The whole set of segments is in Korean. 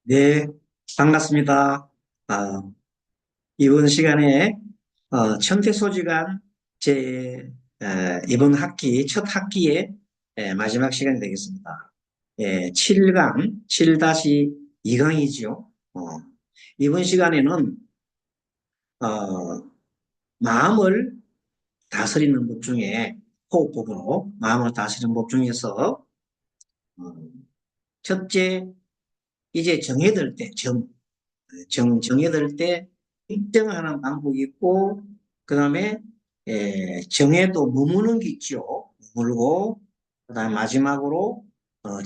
네, 반갑습니다. 아, 이번 시간에 천태소지간 이번 학기, 첫 학기의 마지막 시간이 되겠습니다. 7강, 7-2강이죠. 이번 시간에는 어, 마음을 다스리는 법 중에 호흡법으로 마음을 다스리는 법 중에서 어, 첫째, 이제 정해들 때, 정해들 때 입증하는 방법이 있고, 그 다음에 정해도 머무는 게 있죠. 머물고, 그 다음에 마지막으로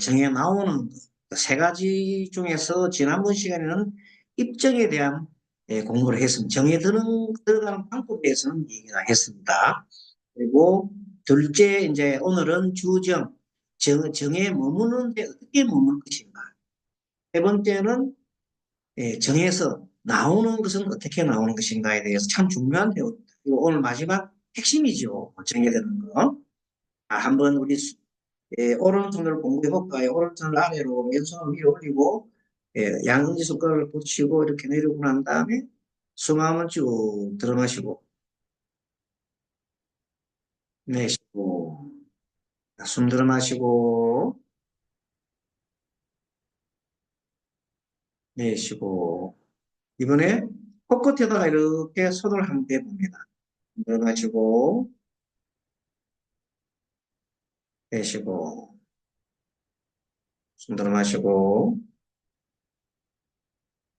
정해 나오는 세 가지 중에서 지난번 시간에는 입증에 대한 공부를 했습니다. 들어가는 방법에 대해서는 얘기가 했습니다. 그리고 둘째, 이제 오늘은 정에 머무는데 어떻게 머물 것인가. 세 번째는 정해서 나오는 것은 어떻게 나오는 것인가에 대해서 참 중요한 내용입니다. 그리고 오늘 마지막 핵심이죠. 정해되는 거. 한번 우리 오른손을 공부해 볼까요? 오른손을 아래로 왼손을 위로 올리고 양지 손가락을 붙이고 이렇게 내리고 난 다음에 숨 한번 쭉 들어 마시고 내쉬고 숨 들어 마시고 내쉬고 이번에 코끝에다가 이렇게 손을 한번 대봅니다. 들어 마시고 내쉬고 숨 들어 마시고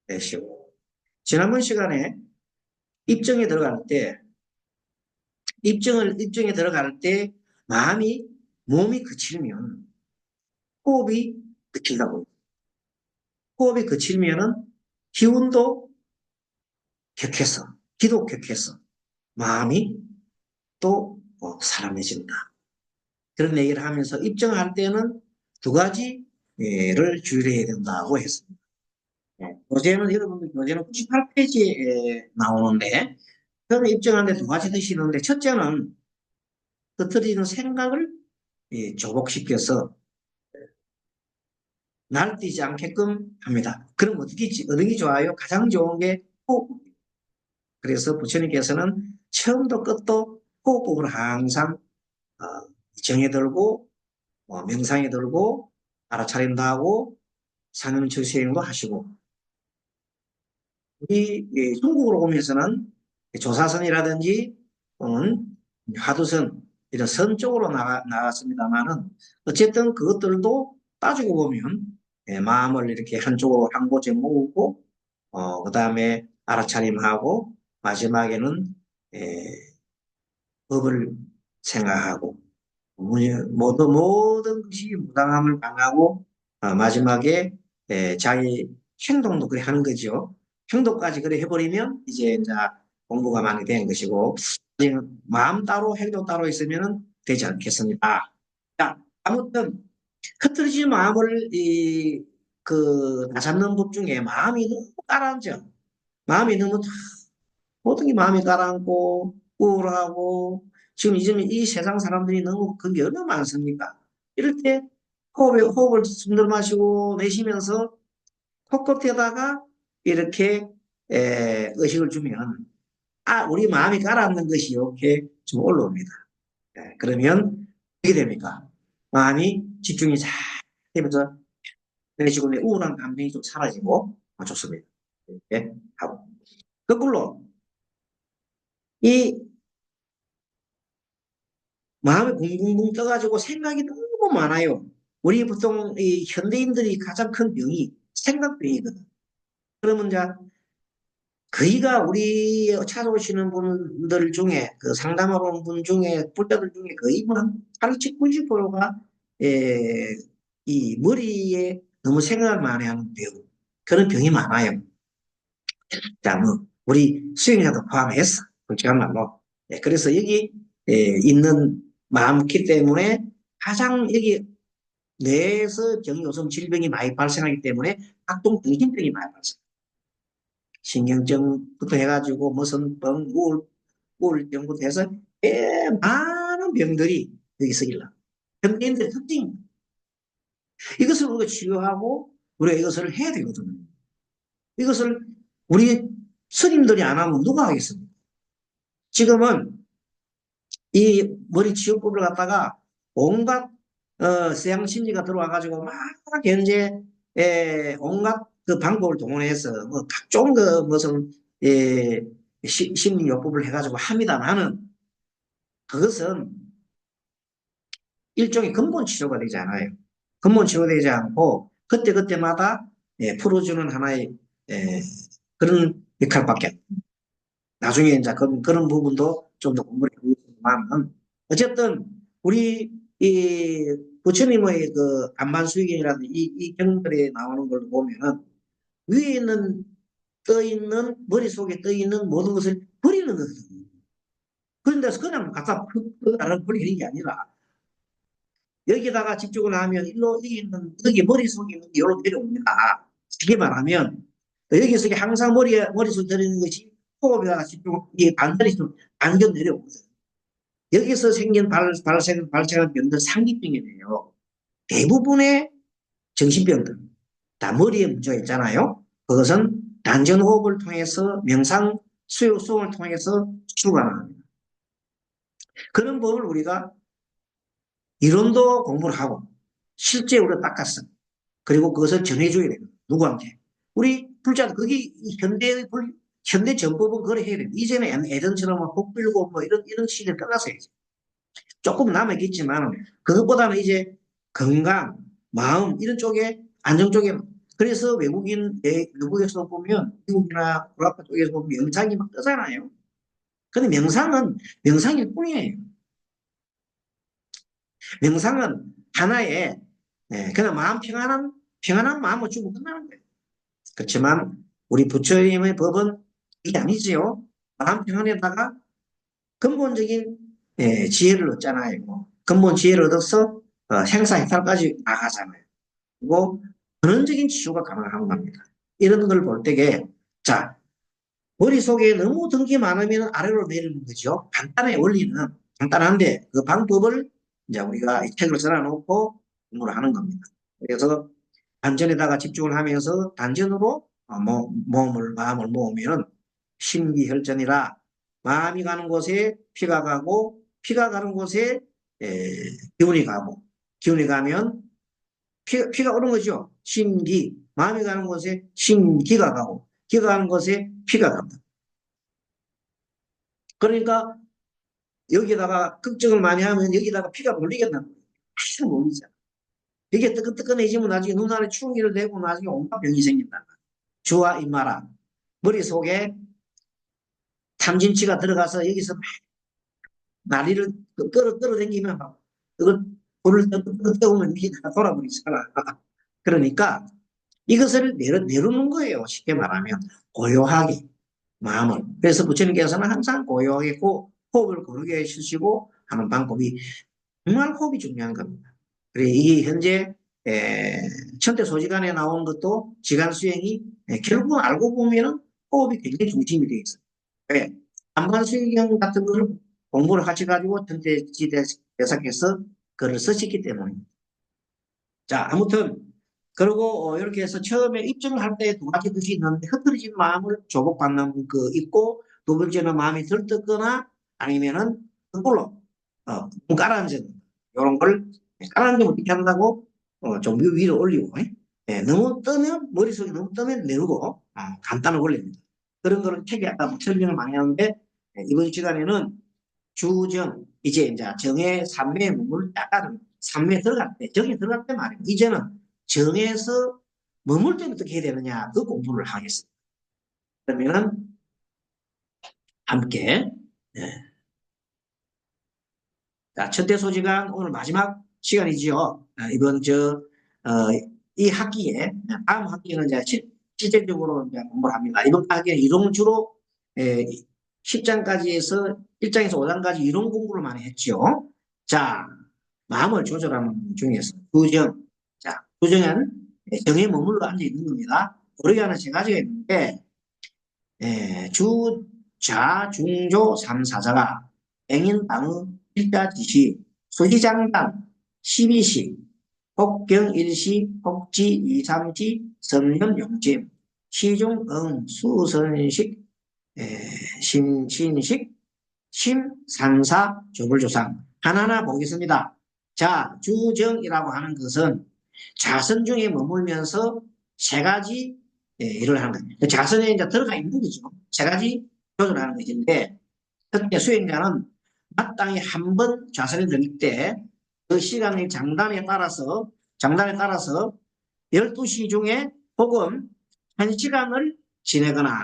내쉬고. 지난번 시간에 입증에 들어갈 때, 입증에 들어갈 때, 몸이 그치면 호흡이 그친다고. 호흡이 그치면은 기운도 격해서, 기도 격해서, 마음이 또 사람해진다. 그런 얘기를 하면서 입증할 때는 두 가지를 주의해야 된다고 했습니다. 교재는 여러분들 교재는 98페이지에 나오는데, 처음에 입증하는데 두 가지 드시는데, 첫째는 흩어지는 생각을 조복시켜서 날뛰지 않게끔 합니다. 그럼 어느 게 좋아요? 가장 좋은 게 호흡. 그래서 부처님께서는 처음도 끝도 호흡법을 항상 어, 정에 들고 명상에 들고 알아차림도 하고 상념처시행도 하시고 우리 중국으로 오면서는 조사선이라든지 화두선 이런 선 쪽으로 나갔습니다만은 어쨌든 그것들도 따지고 보면 마음을 이렇게 한쪽으로 한 곳에 모으고 그다음에 알아차림하고 마지막에는 에, 법을 생각하고 모든 것이 무당함을 당하고 마지막에 자기 행동도 그래 하는 거죠. 행동까지 그래 해버리면 이제 공부가 많이 된 것이고 마음 따로 행동 따로 있으면 되지 않겠습니다. 자, 아무튼 흐트러진 마음을 다잡는 법 중에 마음이 너무 가라앉아. 마음이 너무 모든 게 마음이 가라앉고 우울하고 지금 요즘 이 세상 사람들이 너무 그게 얼마나 많습니까? 이럴 때 호흡을 숨들 마시고 내쉬면서 코끝에다가 이렇게 의식을 주면 우리 마음이 가라앉는 것이 이렇게 좀 올라옵니다. 그러면 어떻게 됩니까? 마음이 집중이 잘 되면서 내쉬고 우울한 감정이 좀 사라지고 좋습니다. 이렇게 하고 거꾸로 이 마음이 붕붕붕 떠가지고 생각이 너무 많아요. 우리 보통 이 현대인들이 가장 큰 병이 생각병이거든. 그러면 이제 거의가 우리 찾아오시는 분들 중에 그 상담하러 온 분 중에 불자들 중에 거의 뭐 80, 90%가 이 머리에 너무 생각을 많이 하는 병. 그런 병이 많아요. 자, 뭐 우리 수행자도 포함해서 솔직한 말로. 그래서 여기 있는 마음기 때문에 가장 여기 뇌에서 경요성 질병이 많이 발생하기 때문에 각종 정신병이 많이 발생. 신경증부터 해가지고 무슨 병, 우울증부터 해서 많은 병들이 여기서 일어나. 현대인들의 특징입니다. 이것을 우리가 치료하고 우리가 이것을 해야 되거든요. 이것을 우리 스님들이 안 하면 누가 하겠습니까? 지금은 이 머리 치유법을 갖다가 온갖 서양 심리가 들어와가지고 막 현재 온갖 그 방법을 동원해서 뭐 각종 그 무슨 심리요법을 해가지고 합니다만은 그것은 일종의 근본 치료가 되지 않아요. 근본 치료되지 않고 그때그때마다 풀어주는 하나의 그런 역할밖에. 나중에 이제 그런 부분도 좀 더 공부를 해보겠지만 어쨌든 우리 이 부처님의 그 안반수행이라는 이 경들에 나오는 걸 보면은 위에 있는 떠 있는 머릿속에 떠 있는 모든 것을 버리는 거거든요. 그런데 그냥 갖다 나를 버리는 게 아니라 여기다가 집중을 하면 일로 여기 있는 여기 머릿속에 있는 게 여기로 내려옵니다. 쉽게 말하면 여기서 항상 머릿속에 들어있는 것이 호흡에다가 집중 이 반드시 좀 안겨 내려오거든요. 여기서 생긴 발생한 병들 상기병이에요. 대부분의 정신병들 다 머리에 문제가 있잖아요. 그것은 단전호흡을 통해서 명상 수용을 통해서 추가합니다. 그런 법을 우리가 이론도 공부를 하고 실제 우리가 닦았어. 그리고 그것을 전해줘야 됩니다. 누구한테? 우리 불자들 그게 현대 정법은 그래 해야 됩니다. 이제는 예전처럼 복 빌고 뭐 이런 시대를 떠났어요. 조금 남아있겠지만 그것보다는 이제 건강, 마음 이런 쪽에 안정 쪽에 그래서 외국에서 보면 미국이나 유럽 쪽에서 보면 명상이 막 뜨잖아요. 근데 명상은 명상일 뿐이에요. 명상은 하나의 그냥 마음 평안한 마음을 주고 끝나는 거예요. 그렇지만 우리 부처님의 법은 이게 아니지요. 마음 평안에다가 근본적인 지혜를 얻잖아요. 근본 지혜를 얻어서 생사해탈까지 나가잖아요. 그리고 근원적인 치유가 가능한 겁니다. 이런 걸 볼 때에 자 머릿속에 너무 든 게 많으면 아래로 내리는 거죠. 간단해 원리는 간단한데 그 방법을 이제 우리가 이 책을 써놔놓고 공부를 하는 겁니다. 그래서 단전에다가 집중을 하면서 단전으로 마음을 모으면 심기혈전이라 마음이 가는 곳에 피가 가고 피가 가는 곳에 기운이 가고 기운이 가면 피가 오는 거죠. 심기 마음이 가는 곳에 심기가 가고 기가 가는 곳에 피가 간다. 그러니까 여기다가 걱정을 많이 하면 여기다가 피가 몰리겠다는 거예요. 잘 몰리잖아. 이게 뜨끈뜨끈해지면 나중에 눈 안에 충기를 대고 나중에 온갖 병이 생긴다. 주와 입마라. 머릿속에 탐진치가 들어가서 여기서 막 난리를 끌어당기면 막 그걸 불을 떠오면 이게 다 돌아버리잖아. 그러니까 이것을 내려놓는 거예요. 쉽게 말하면 고요하게 마음을. 그래서 부처님께서는 항상 고요하게 호흡을 고르게 해주시고 하는 방법이 정말 호흡이 중요한 겁니다. 그래 이게 현재 천태소지간에 나온 것도 지간 수행이 결국은 알고 보면은 호흡이 굉장히 중심이 되어 있어요. 왜? 안반수경 같은 거를 공부를 하셔가지고 천태지대 대사께서 글을 쓰셨기 때문입니다. 자, 아무튼 그리고 이렇게 해서 처음에 입증을 할 때 두 가지 뜻이 있는데 흐트러진 마음을 조복받는 그 있고 두 번째는 마음이 들떴거나 아니면은 거꾸로 가라앉은 이런 걸 가라앉으면 어떻게 한다고 좀 위로 올리고 너무 뜨면 머릿속에 너무 뜨면 내리고 간단한 원리입니다. 그런 거는 책에 아까 설명을 많이 하는데 이번 시간에는 주정 이제 정의 삼매의 문을 약간 삼매 들어갈 때 정에 들어갈 때 말이에요. 이제는 정에서 머물 때 어떻게 해야 되느냐 그 공부를 하겠습니다. 그러면은 함께 자, 첫대소지간 오늘 마지막 시간이지요. 이번 이 학기에 다음 학기는 이제 실질적으로 이제 공부를 합니다. 이번 학기는 이론 주로 10장까지 해서 1장에서 5장까지 이론 공부를 많이 했죠. 자, 마음을 조절하는 중에서 구정. 자, 구정은 정에 머물러 앉아 있는 겁니다. 우리가 하는 세 가지가 있는데 주, 좌, 중조, 삼사자가 앵인, 방의, 일자, 지시, 수시장단, 십이시, 복경, 일시, 복지, 이삼지, 성년, 용짐 시중, 수선식, 신식, 심산사, 조불조상. 하나하나 보겠습니다. 자, 주정이라고 하는 것은 자선 중에 머물면서 세 가지 일을 하는 거예요. 자선에 이제 들어가 있는 거죠. 세 가지 조절하는 것인데, 특히 수행자는 마땅히 한 번 좌선에 들릴 때 그 시간의 장단에 따라서 12시 중에 혹은 1시간을 지내거나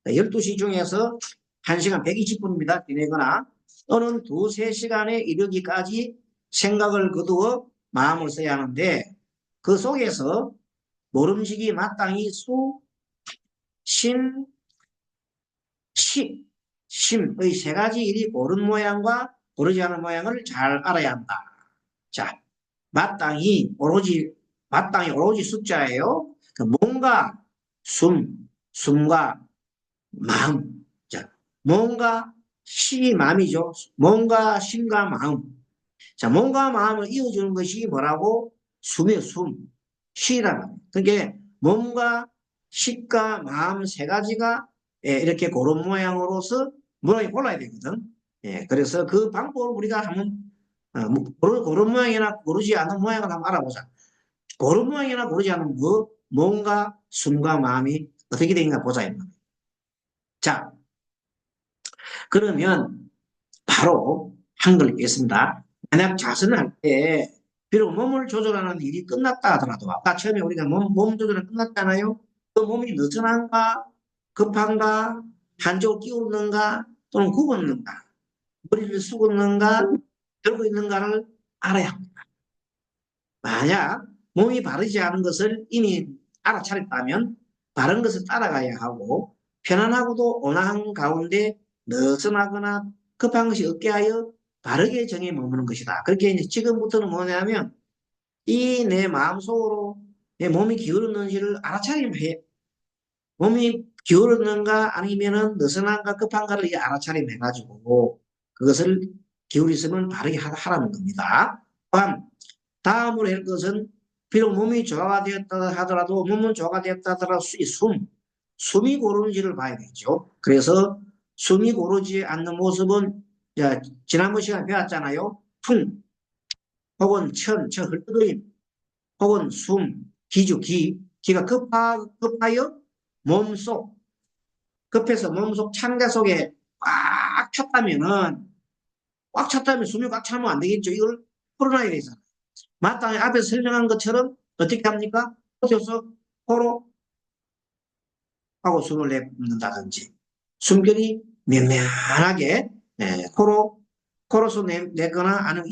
12시 중에서 1시간 120분입니다. 지내거나 또는 두세 시간에 이르기까지 생각을 거두어 마음을 써야 하는데 그 속에서 모름지기 마땅히 수, 신, 시, 심의 세 가지 일이 옳은 모양과 옳지 않은 모양을 잘 알아야 한다. 자, 마땅히 오로지 숫자예요. 그 몸과 숨과 마음. 자, 몸과 마음이죠. 몸과 심과 마음. 자, 몸과 마음을 이어주는 것이 뭐라고? 숨이요, 숨. 쉬란 말이에요. 그러니까 몸과 식과 마음 세 가지가 이렇게 그런 모양으로서 모양이 골라야 되거든. 그래서 그 방법을 우리가 한번 그런 모양이나 고르지 않은 모양을 한번 알아보자. 그런 모양이나 고르지 않은 몸과 숨과 마음이 어떻게 되는가 보자. 자, 그러면 바로 한글 읽겠습니다. 만약 자선을 할 때 비록 몸을 조절하는 일이 끝났다 하더라도 아까 처음에 우리가 몸 조절이 끝났잖아요. 그 몸이 느슨한가 급한가 한쪽을 끼우는가 또는 굽었는가 머리를 숙었는가 들고 있는가를 알아야 합니다. 만약 몸이 바르지 않은 것을 이미 알아차렸다면 바른 것을 따라가야 하고 편안하고도 온화한 가운데 느슨하거나 급한 것이 없게 하여 바르게 정에 머무는 것이다. 그렇게 이제 지금부터는 뭐냐면 이 내 마음속으로 내 몸이 기울었는지를 알아차리면 해. 몸이 기울었는가 아니면은 느슨한가 급한가를 알아차림 해가지고 그것을 기울였으면 바르게 하라는 겁니다. 또한 다음으로 할 것은 비록 몸이 조화가 되었다 하더라도 몸은 조화가 되었다 하더라도 숨이 고르는지를 봐야겠죠. 그래서 숨이 고르지 않는 모습은 지난번 시간에 배웠잖아요. 풍 혹은 저 헐떡임 혹은 기가 급하여 몸속 급해서 몸속 창자 속에 꽉 찼다면 숨이 꽉 차면 안 되겠죠. 이걸 풀어놔야 되잖아요. 마땅히 앞에서 설명한 것처럼 어떻게 합니까? 서 코로 하고 숨을 내뱉는다든지 숨결이绵绵하게 코로서 내거나 아니면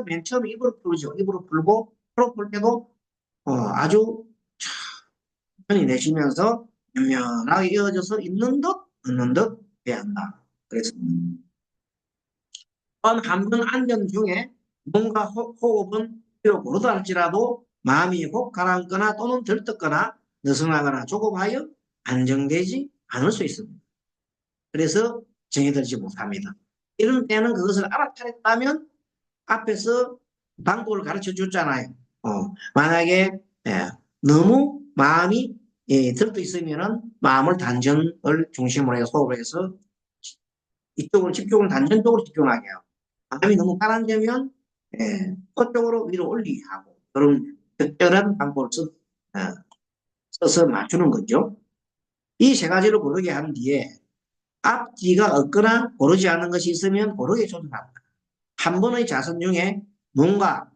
맨 처음에 입으로 풀죠. 입으로 풀고 코로 풀 때도 아주 천천히 내쉬면서绵绵하게 이어져서 있는 듯 없는 듯 해야 한다. 그래서 한번 안정 중에 뭔가 호흡은 비록 오르다 할지라도 마음이 혹 가라앉거나 또는 들떴거나 느슨하거나 조급하여 안정되지 않을 수 있습니다. 그래서 정해들지 못합니다. 이런 때는 그것을 알아차렸다면 앞에서 방법을 가르쳐 줬잖아요. 만약에 너무 마음이 들떠 있으면은 마음을 단전을 중심으로 해서 호흡을 해서 이쪽으로 집중을 단전적으로 집중하게 하고 마음이 너무 가라앉으면 그쪽으로 위로 올리게 하고 그런 적절한 방법을 써서 맞추는 거죠. 이 세 가지를 고르게 한 뒤에 앞뒤가 없거나 고르지 않은 것이 있으면 고르게 조절한다. 한 번의 자선 중에 몸과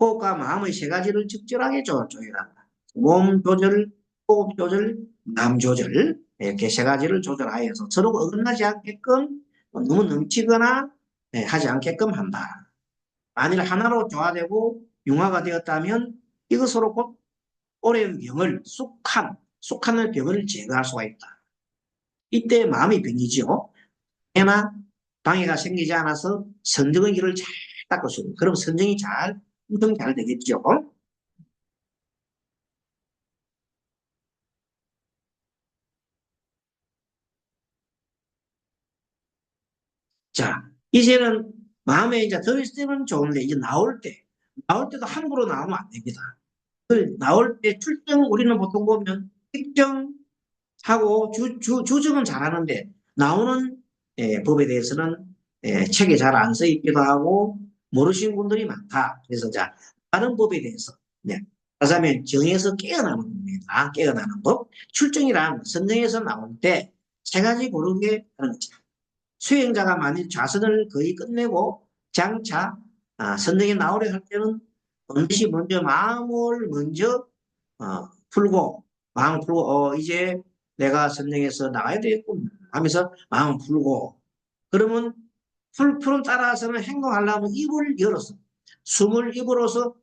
호흡과 마음의 세 가지를 적절하게 조절한다. 몸 조절, 호흡 조절, 남 조절 이렇게 세 가지를 조절하여서 서로 어긋나지 않게끔 너무 넘치거나 하지 않게끔 한다. 만일 하나로 조화되고 융화가 되었다면 이것으로 곧 오랜 병을 속한 병을 제거할 수가 있다. 이때 마음이 병이죠. 해나 방해가 생기지 않아서 선정의 길을 잘 닦을 수 있는 그럼 선정이 엄청 잘 되겠죠. 자, 이제는 마음에 이제 들을 때는 좋은데 이제 나올 때도 함부로 나오면 안 됩니다. 나올 때 출정 우리는 보통 보면 특정 하고 주정은 잘하는데 나오는 법에 대해서는 책에 잘 안 써 있기도 하고 모르시는 분들이 많다. 그래서 자 다른 법에 대해서 하자면 정에서 깨어나는 겁니다. 깨어나는 법. 출정이란 선정에서 나올 때 세 가지 고르게 하는 거죠. 수행자가 만일 좌선을 거의 끝내고 장차 선정에 나오려 할 때는 반드시 먼저 마음을 먼저 풀고 마음을 풀고 이제 내가 선정해서 나가야 되겠군 하면서 마음을 풀고 그러면 풀은 따라서는 행동하려면 입을 열어서 숨을 입으로서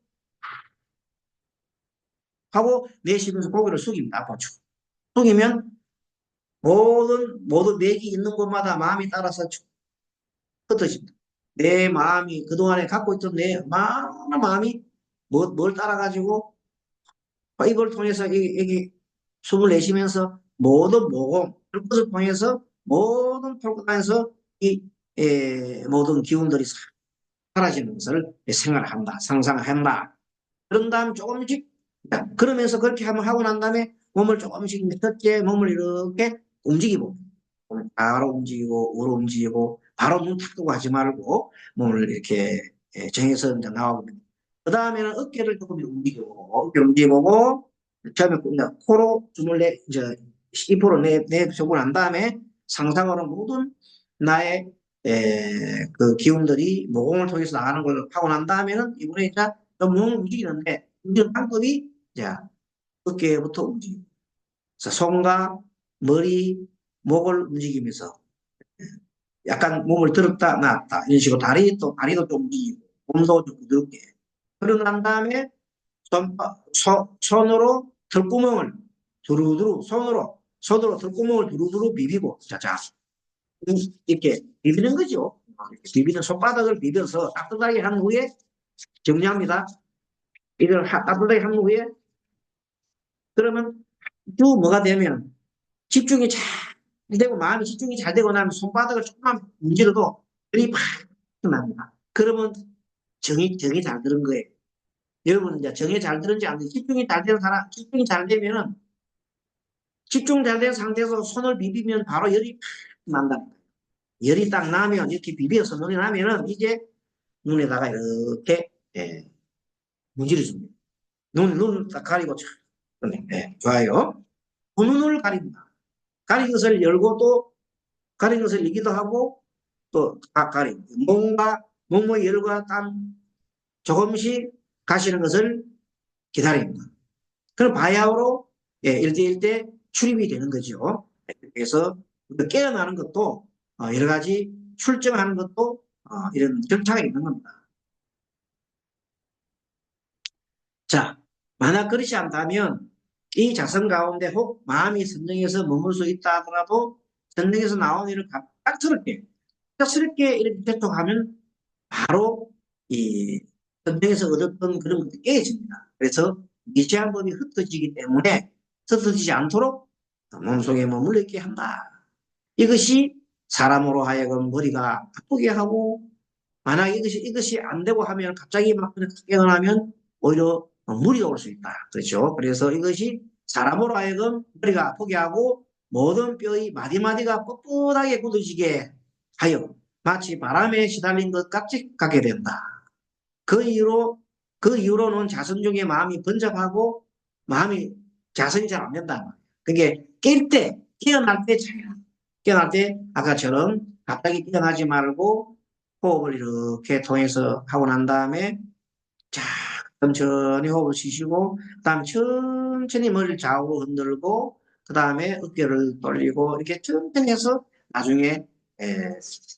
하고 내쉬면서 고개를 숙입니다. 앞으로 쭉 숙이면 모든 맥이 있는 곳마다 마음이 따라서 쭉 흩어집니다. 내 마음이 그동안에 갖고 있던 내 많은 마음이 뭘 따라가지고 이걸 통해서 여기 숨을 내쉬면서 모든 모공, 그것을 통해서 모든 폴고단에서 이 모든 기운들이 사라지는 것을 생각을 한다, 상상한다. 그런 다음 조금씩 그러면서 그렇게 한번 하고 난 다음에 몸을 조금씩 밑에 몸을 이렇게 움직이고 바로 움직이고 우로 움직이고 바로 눈 탁 뜨고 하지 말고 몸을 이렇게 정해서 이제 나오고 그 다음에는 어깨를 조금 움직이고 어깨를 움직이고 처음에 코로 숨을 이제 입으로 내쉬고 난 다음에 상상으로 모든 나의 그 기운들이 모공을 통해서 나가는 걸 하고 난 다음에는 이번에 이제 몸을 움직이는데 움직이는 방법이 자 어깨부터 움직이고 손과 머리, 목을 움직이면서 약간 몸을 들었다 놨다 이런 식으로 다리도 좀 움직이고 몸도 좀 부드럽게 그러고 난 다음에 손으로 털구멍을 두루두루 손으로 털구멍을 두루두루 비비고 자자 이렇게 비비는 거죠. 이렇게 비비는 손바닥을 비벼서 따뜻하게 한 후에 정리합니다. 이걸 따뜻하게 한 후에 그러면 쭉 뭐가 되면 집중이 잘 되고 마음이 집중이 잘 되고 나면 손바닥을 조금만 문지러도 열이 팍 납니다. 그러면 정이 잘 들은 거예요. 여러분 이제 정이 잘 들은지 안 돼. 집중이 잘 되는 사람, 집중이 잘 되면은 집중 잘 된 상태에서 손을 비비면 바로 열이 팍 난다. 열이 딱 나면 이렇게 비벼서 눈이 나면은 이제 눈에다가 이렇게 문지르줍니다. 눈을 딱 가리고 촥. 좋아요. 두 눈을 가립니다. 가린 것을 열고 또 가린 것을 열기도 하고 또 가리고 몸의 열과 땀 조금씩 가시는 것을 기다립니다. 그럼 바야흐로 1대1대 출입이 되는 거죠. 그래서 깨어나는 것도 여러 가지 출정하는 것도 이런 절차가 있는 겁니다. 자, 만약 그렇지 않다면 이 자성 가운데 혹 마음이 선정해서 머물 수 있다 하더라도 선정해서 나온 일을 갑작스럽게 이렇게 접촉하면 바로 이 선정에서 얻었던 그런 것이 깨집니다. 그래서 미세한 법이 흩어지기 때문에 흩어지지 않도록 몸속에 머물러 있게 한다. 이것이 사람으로 하여금 머리가 아프게 하고 만약 이것이 안 되고 하면 갑자기 막 깨어나면 오히려 무리가 올 수 있다. 그렇죠? 그래서 이것이 사람으로 하여금 머리가 아프게 하고 모든 뼈의 마디마디가 뻣뻣하게 굳어지게 하여 마치 바람에 시달린 것 같이 가게 된다. 그 이후로는 자선 중에 마음이 번잡하고 마음이 자선이 잘 안 된다. 그게 깨어날 때 차이나. 깨어날 때 아까처럼 갑자기 깨어나지 말고 호흡을 이렇게 통해서 하고 난 다음에 자, 천천히 호흡을 쉬시고 그다음에 천천히 머리를 좌우로 흔들고 그다음에 어깨를 돌리고 이렇게 천천히 해서 나중에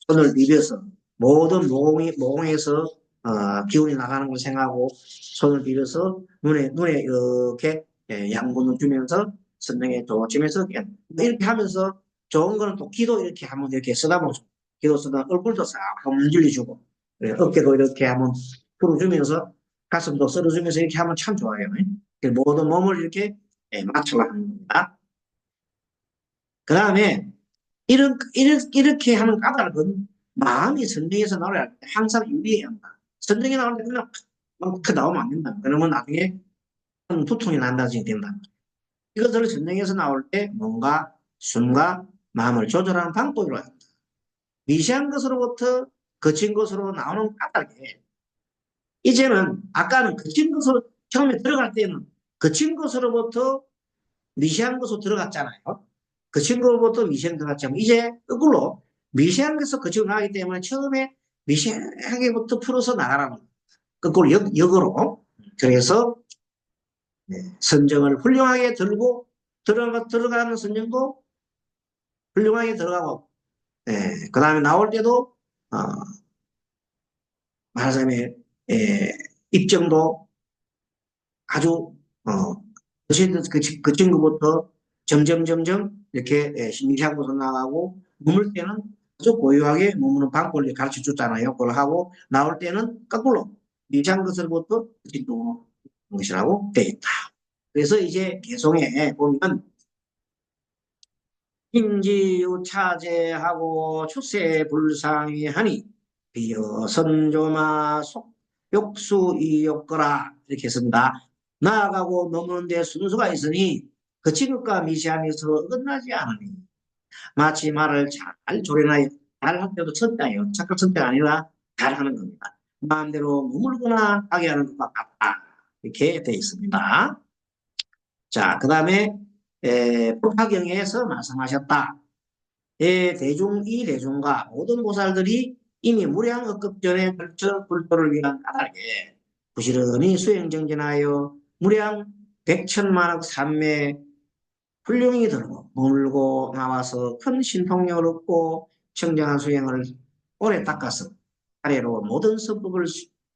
손을 비벼서 모든 모공에서 기운이 나가는 걸 생각하고 손을 비벼서 눈에 이렇게 양분을 주면서 선명에 조심해서 이렇게 하면서 좋은 거는 또 기도 이렇게 한번 이렇게 쓰다보죠. 기도 쓰다 얼굴도 싹 문질러주고 어깨도 이렇게 한번 풀어주면서 가슴도 쓸어주면서 이렇게 하면 참 좋아요. 모든 몸을 이렇게 맞춰가 하는 겁니다. 그 다음에 이렇게 하는 까닭은 마음이 선정에서 나올 때 항상 유의해야 한다. 선정에 나올 때 그냥 막 나오면 안 된다. 그러면 나중에 두통이 난다든지 된다. 이것들을 선정에서 나올 때 뭔가 숨과 마음을 조절하는 방법이라고 합니다. 미세한 것으로부터 거친 것으로 나오는 까닭에 이제는 아까는 거친 것으로 처음에 들어갈 때는 거친 것으로부터 미세한 것으로 들어갔잖아요. 거친 것으로부터 미세한 들어갔지만 이제 거꾸로 미세한 것에서 거치고 나가기 때문에 처음에 미세하게부터 풀어서 나가라는 거꾸로 역으로 그래서 선정을 훌륭하게 들고 들어가는 선정도 훌륭하게 들어가고 그 다음에 나올 때도 말하자면 입정도 아주 그 친구부터 점점 이렇게 미세하고서 나가고 머물 때는 아주 고유하게 머무는 방법을 가르쳐 줬잖아요. 그걸 하고 나올 때는 거꾸로 미세한 것으로부터 진도하는 것이라고 되어 있다. 그래서 이제 개성에 보면 인지유 차제하고 추세 불상이 하니 비어 선조마 속 욕수 이욕거라 이렇게 했습니다. 나아가고 넘는데 순서가 있으니 그 지극과 미시함에서 어긋나지 않으니 마치 말을 잘 조련하여 잘 할 때도 쳤다요. 착각 선택 아니라 잘 하는 겁니다. 마음대로 머물거나 하게 하는 것과 같다. 이렇게 되어 있습니다. 자, 그 다음에 법화경에서 말씀하셨다. 이 대중과 모든 보살들이 이미 무량억급 전에 걸쳐 불도를 위한 까닭에 부지런히 수행정진하여 무량 백천만억 삼매 훌륭히 들고 물고 나와서 큰 신통력을 얻고 청정한 수행을 오래 닦아서 아래로 모든 선법을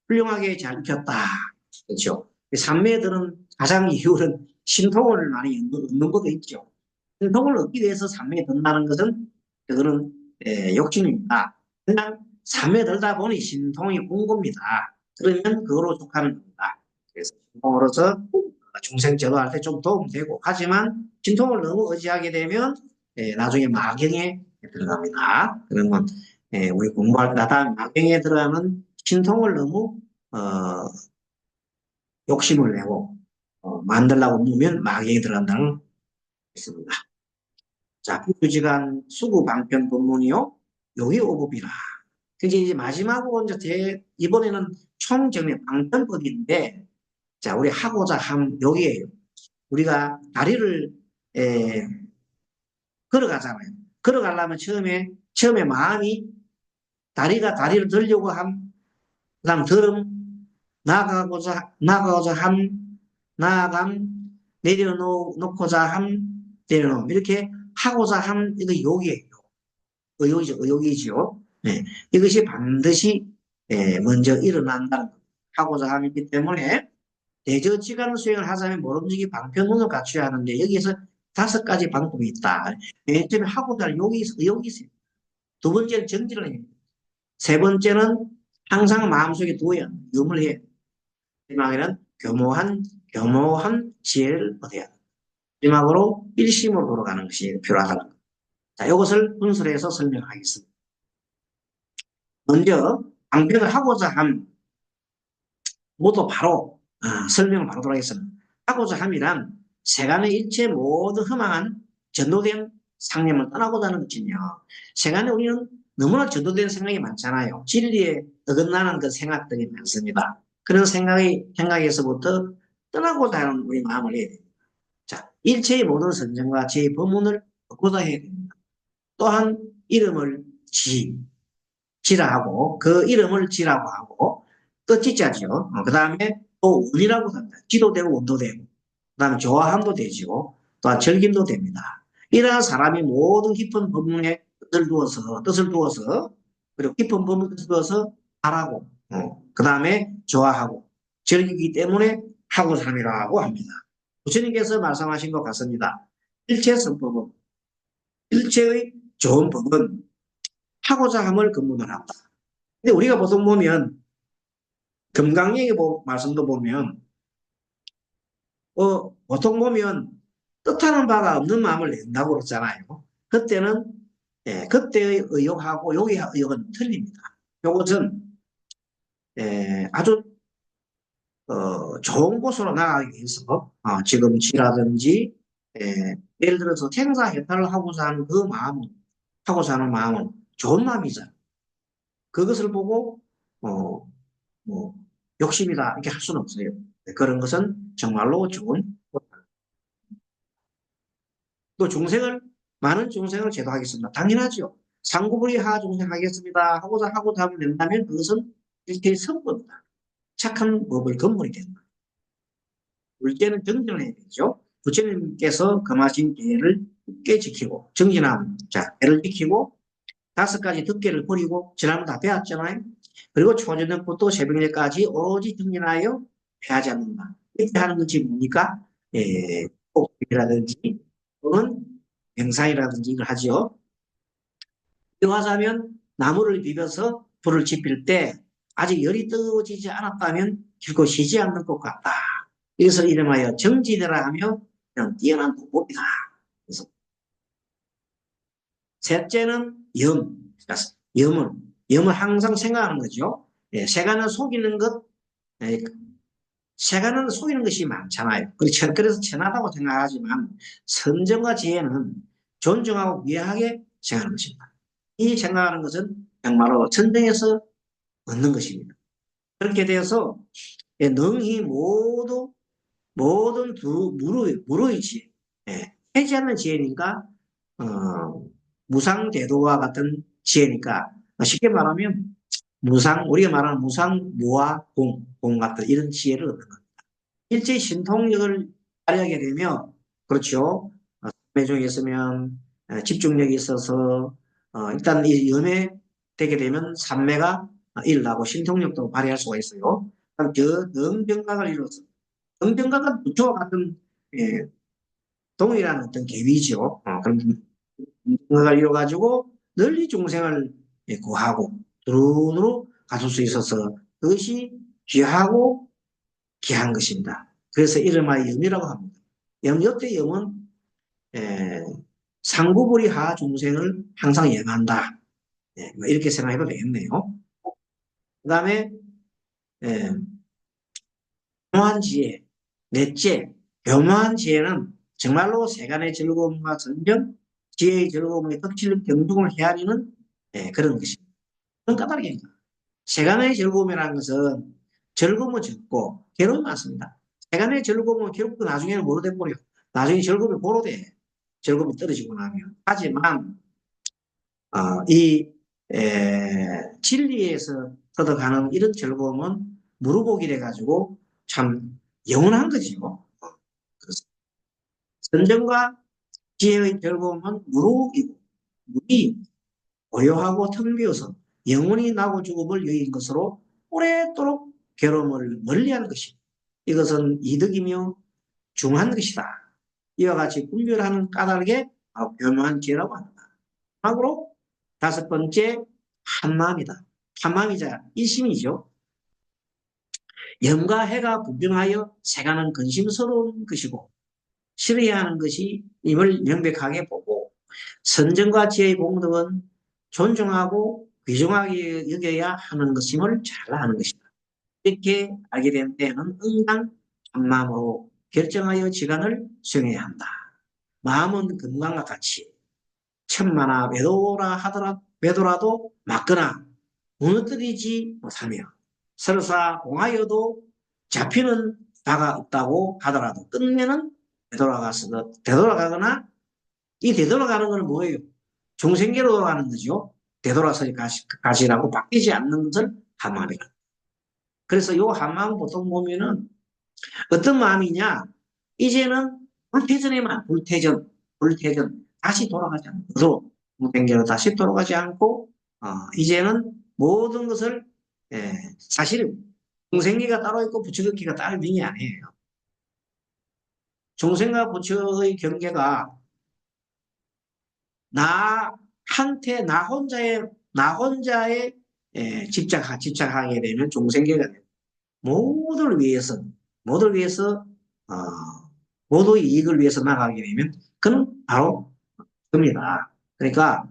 훌륭하게 잘 익혔다. 그렇죠? 삼매들은 가장 이유는 신통을 많이 얻는 것도 있죠. 신통을 얻기 위해서 삼매에 든다는 것은 그거는 욕심입니다. 그냥 삼매에 들다 보니 신통이 온 겁니다. 그러면 그거로 족하는 겁니다. 그래서 신통으로서 중생 제도할 때 좀 도움되고 하지만 신통을 너무 의지하게 되면 나중에 마경에 들어갑니다. 그러면 우리 공부할 때다 마경에 들어가는 신통을 너무 욕심을 내고 만들려고 누면 마경에 들어간다는 거 있습니다. 자, 부주지간 수구 방편 본문이요. 요기 오법이라. 이제 마지막으로 이제 이번에는 총정리 방편법인데, 자, 우리 하고자 함 요기예요. 우리가 다리를 걸어가잖아요. 걸어가려면 처음에 마음이 다리를 들려고 함, 그다음 들음, 나가고자 함, 나아감, 내려놓고자 함, 내려놓음. 이렇게 하고자 함, 이거 욕이에요. 의욕이지요. 네. 이것이 반드시 먼저 일어난다는 것. 하고자 함이기 때문에 대저지간 수행을 하자면 모름지기 방편론을 갖춰야 하는데 여기에서 5가지 방법이 있다. 맨 처음에 하고자 할 의욕이 있어요. 두 번째는 정지를 해요. 세 번째는 항상 마음속에 두어야 염을 해요. 마지막에는 교모한 지혜를 얻어야 합니다. 마지막으로 일심으로 돌아가는 것이 필요하다는 것. 자, 이것을 분설해서 설명하겠습니다. 먼저 방편을 하고자 함 모두 바로 설명을 바로 하겠습니다. 하고자 함이란 세간의 일체 모든 허망한 전도된 상념을 떠나고자 하는 것이며 세간에 우리는 너무나 전도된 생각이 많잖아요. 진리에 어긋나는 그 생각들이 많습니다. 그런 생각에서부터 떠나고자 하는 우리 마음을 해야 됩니다. 자, 일체의 모든 선정과 제 법문을 얻고자 해야 됩니다. 또한 이름을 지라 하고 그 이름을 지라고 하고 끝지자죠. 그 다음에 또 운이라고 합니다. 지도 되고 운도 되고 그 다음에 좋아함도 되지고 또한 즐김도 됩니다. 이러한 사람이 모든 깊은 법문에 뜻을 두어서 그리고 깊은 법문을 두어서 하라고 그 다음에 좋아하고 즐기기 때문에 하고 삶이라고 합니다. 부처님께서 말씀하신 것 같습니다. 일체성법은 일체의 좋은 법은 하고자 함을 근본으로 한다. 근데 우리가 보통 보면 금강경의 말씀도 보면 보통 보면 뜻하는 바가 없는 마음을 낸다고 그러잖아요. 그때는 그때의 의욕하고 여기의 의욕은 틀립니다. 이것은 아주 좋은 곳으로 나가기 위해서 지금 지라든지 예를 들어서 생사해탈을 하고자 하는 그 마음은, 하고자 하는 마음은 좋은 마음이잖아. 그것을 보고, 어, 뭐, 욕심이다, 이렇게 할 수는 없어요. 그런 것은 정말로 좋은, 또 중생을, 많은 중생을 제도하겠습니다. 당연하죠. 상구불이 하 중생 하겠습니다. 하고자 하면 된다면 그것은 일체의 선법이다. 착한 법의 근본이 된다. 둘째는 정진을 해야 되죠. 부처님께서 금하신 계를 굳게 지키고, 정진함, 자, 계를 지키고, 다섯 가지 득계를 버리고, 지난번 다 배웠잖아요. 그리고 초저녁부터 새벽녘까지 오로지 정진하여 패하지 않는다. 이렇게 하는 것이 뭡니까? 예, 꼭이라든지, 또는 명상이라든지 이걸 하죠. 이용하자면 나무를 비벼서 불을 지필 때 아직 열이 뜨거워지지 않았다면 결코 쉬지 않는 것 같다. 이것을 이름하여 정지대라 하며 그냥 뛰어난 도법이다. 그래서 셋째는 염. 염을 항상 생각하는 거죠. 예, 세간을 속이는 것, 예, 세간은 속이는 것이 많잖아요. 그래서 천하다고 생각하지만 선정과 지혜는 존중하고 위하게 생각하는 것입니다. 이 생각하는 것은 정말로 천정에서 얻는 것입니다. 그렇게 되어서 예, 능히 모든 무르의 지혜, 예, 해지 않는 지혜니까 무상대도와 같은 지혜니까 쉽게 말하면 우리가 말하는 무상, 무아, 공 같은 이런 지혜를 얻는 겁니다. 일제 신통력을 발휘하게 되면 그렇죠. 매종이 있으면 집중력이 있어서 일단 이 염에 되게 되면 삼매가 일어나고 신통력도 발휘할 수가 있어요. 그 능병각을 이루어서 능병각은 부처와 같은 예, 동일한 어떤 계위죠. 그런 능병각을 이루어가지고 널리 중생을 구하고 두루두루 가질 수 있어서 그것이 귀하고 귀한 것입니다. 그래서 이름하여 염이라고 합니다. 염, 염은 에, 상구불이 하 중생을 항상 염한다. 뭐 이렇게 생각해도 되겠네요. 그 다음에 교묘한 지혜, 넷째, 교묘한 지혜는 정말로 세간의 즐거움과 선정, 지혜의 즐거움의 덕질 경중을 헤아리는 그런 것입니다. 그런 까닭입니다. 세간의 즐거움이라는 것은 즐거움은 적고 괴로움이 많습니다. 세간의 즐거움은 결국 나중에는 뭐로 돼버려? 나중에 즐거움이 보로 돼. 즐거움이 떨어지고 나면. 하지만 이 진리에서 얻어가는 이런 즐거움은 무르복이래 가지고 참 영원한 거지요. 그래서 선정과 지혜의 즐거움은 무르복이고 물이 고요하고 텅 비어서 영원히 나고 죽음을 여긴 것으로 오래도록 괴로움을 멀리하는 것입니다. 이것은 이득이며 중한 것이다. 이와 같이 분별하는 까닭에 교묘한 지혜라고 합니다. 마지막으로 다섯 번째 한마음이다. 한마음이자 일심이죠. 염과 해가 분명하여 세간은 근심스러운 것이고 싫어야 하는 것이 임을 명백하게 보고 선정과 지혜의 공덕은 존중하고 귀중하게 여겨야 하는 것임을 잘 아는 것이다. 이렇게 알게 된 때에는 응당 한마음으로 결정하여 지간을 수행해야 한다. 마음은 금강과 같이 천만화 외도라도 맞거나 무너뜨리지 못하며 설사 공하여도 잡히는 바가 없다고 하더라도 끝내는 되돌아가거나 이 되돌아가는 것은 뭐예요? 중생계로 가는 거죠. 되돌아서 가시라고 바뀌지 않는 것을 한마음이라. 그래서 요 한마음 보통 보면은 어떤 마음이냐? 이제는 불태전 다시 돌아가지 않고 무생계로 다시 돌아가지 않고 이제는 모든 것을 사실 중생계가 따로 있고 부처격기가 따로 있는 게 아니에요. 중생과 부처의 경계가 나 혼자에 집착하게 되면 중생계가 돼요. 모두를 위해서, 모두를 위해서, 어, 모두의 이익을 위해서 나가게 되면, 그는 바로 겁니다. 그러니까,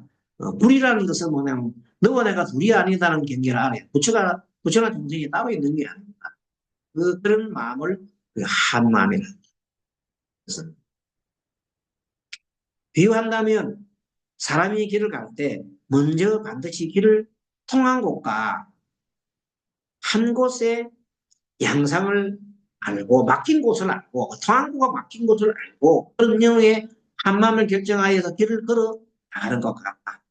불이라는 것은 뭐냐면, 너와 내가 둘이 아니다는 경계를 알아요. 부처나 중생이 따로 있는 게 아닙니다. 그런 마음을 한 마음이라. 비유한다면 사람이 길을 갈 때 먼저 반드시 길을 통한 곳과 한 곳의 양상을 알고 막힌 곳을 알고 통한 곳과 막힌 곳을 알고 그런 경우에 한 마음을 결정하여서 길을 걸어 나가는 것 같다.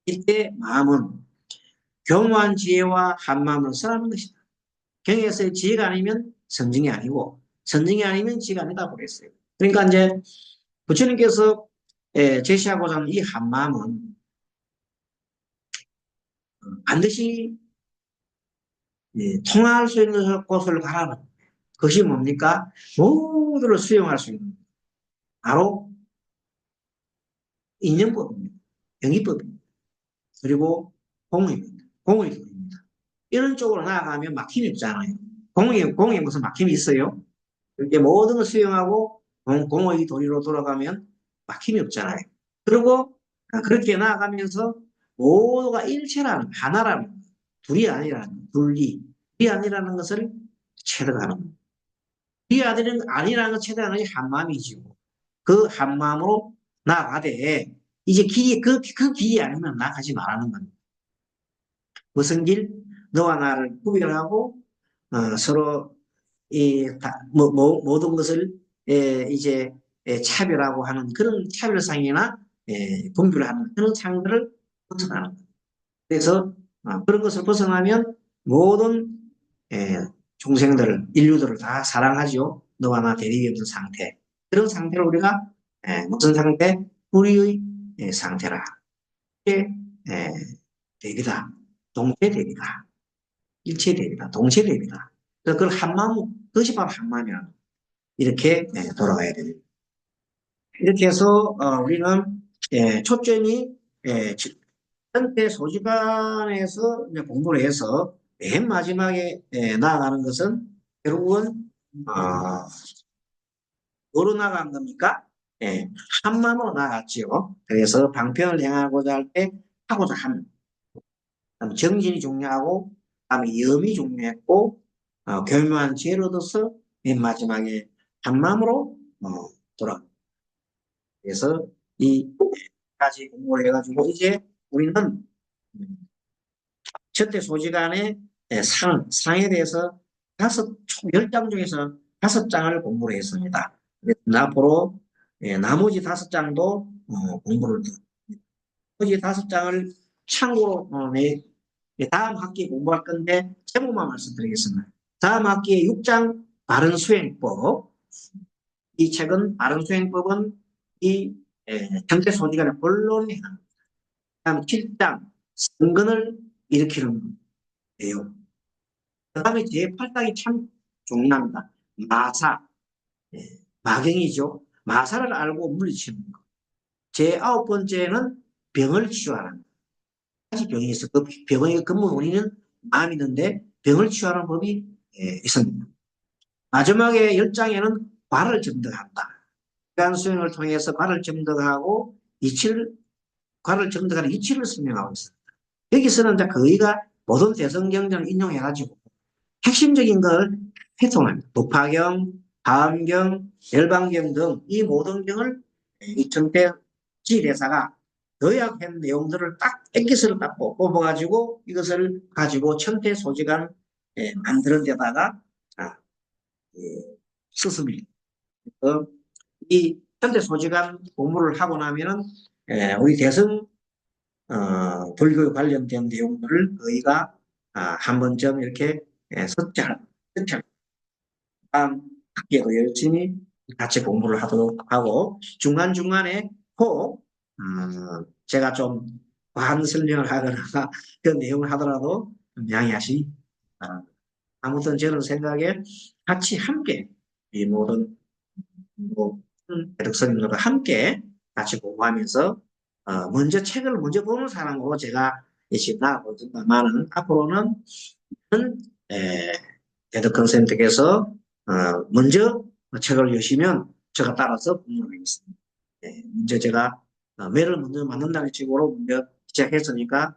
이때 마음은 교묘한 지혜와 한 마음을 써라는 것이다. 경에서의 지혜가 아니면 선증이 아니고 선증이 아니면 지혜가 아니다고 그랬어요. 그러니까 이제 부처님께서 제시하고자 하는 이 한 마음은 반드시 통할 수 있는 곳을 가라는 그것이 뭡니까? 모두를 수용할 수 있는 바로 인연법입니다. 영의법입니다. 그리고 공의입니다. 공의법입니다. 이런 쪽으로 나아가면 막힘이 없잖아요. 공에 무슨 막힘이 있어요? 이렇게 모든 걸 수용하고 공의 도리로 돌아가면 막힘이 없잖아요. 그리고 그렇게 나아가면서 모두가 일체라는 하나라는 둘이 아니라는 둘이 아니라는 것을 체득하는 둘이 아니라는 걸 체득하는 것이 한마음이지요. 그 한마음으로 나아가되 이제 길이 그 길이 아니면 나가지 말라는 겁니다. 무슨 길? 너와 나를 구별하고 서로 모든 것을 이제 차별하고 하는 그런 차별상이나 분별하는 그런 상들을 벗어나는 거예요. 그래서 그런 것을 벗어나면 모든 중생들을 인류들을 다 사랑하죠. 너와 나 대립이 없는 상태. 그런 상태를 우리가 무슨 상태? 우리의 상태라. 이게 대비다. 동체 대비다. 일체 대비다. 동체 대비다. 그래서 그걸 한마음, 그것이 바로 한마음이라는 거예요. 이렇게 돌아가야 됩니다. 이렇게 해서 우리는 초점이 현대 소지관에서 공부를 해서 맨 마지막에 나아가는 것은 결국은 뭐로 나아간 겁니까? 예, 한마음으로 나아갔지요. 그래서 방편을 행하고자 할 때 하고자 함. 정진이 중요하고 다음에 염이 중요했고 교묘한 지혜를 얻어서 맨 마지막에 한마음으로 돌아. 그래서 이까지 공부를 해가지고 이제 우리는 첫째 소지간의 상에 대해서 총 10장 중에서 5장을 공부를 했습니다. 앞으로 나머지 5장도 공부를 나머지 5장을 참고로 다음 학기에 공부할 건데 제목만 말씀드리겠습니다. 다음 학기에 6장 바른수행법 이 책은 바른수행법은 이 전체 소지간의 본론이 다음 7장 선근을 일으키는 거예요. 그 다음에 제8장이 참 중요합니다. 마사, 예, 마경이죠. 마사를 알고 물리치는 거. 제9번째는 병을 치유하는 거. 가지 병이 있어. 그 병의 근본 원인은 마음이던데 병을 치유하는 법이 있습니다. 마지막에 10장에는 과를 점득한다. 시간 수행을 통해서 과를 점득하고 과를 점득하는 이치를 설명하고 있습니다. 여기서는 이제 거의가 모든 대성경전을 인용해가지고 핵심적인 걸 해석합니다. 도파경, 다음경, 열방경 등 이 모든 경을 이청태 지대사가 요약한 내용들을 딱 엑기스를 딱 뽑아가지고 이것을 가지고 청태 소지관 만드는 데다가 썼습니다. 이 청태 소지관 공부를 하고 나면은 우리 대성 불교 관련된 내용들을 거의가 한 번쯤 이렇게 섭취할 다음 학기에도 열심히 같이 공부를 하도록 하고 중간중간에 꼭 제가 좀 과한 설명을 하거나 그 내용을 하더라도 좀 양해하시기 바랍니다. 아무튼 저는 생각에 같이 함께 이 모든 대덕선님들과 함께 같이 공부하면서 먼저 책을 먼저 보는 사람으로 제가 지금 나아보지만은 앞으로는 대덕 선생님께서 먼저 책을 여시면 제가 따라서 공부를 하겠습니다. 먼저 제가 매를 먼저 만든다는 식으로 먼저 시작했으니까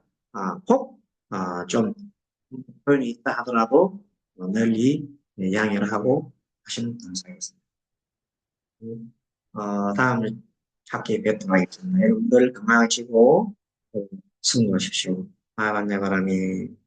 꼭좀 표현이 있다 하더라도 널리 양해를 하고 하시면 감사하겠습니다. 다음 학기에 뵙도록 하겠습니다. 여러분들 건강하시고, 승부하십시오. 아, 만나바람이.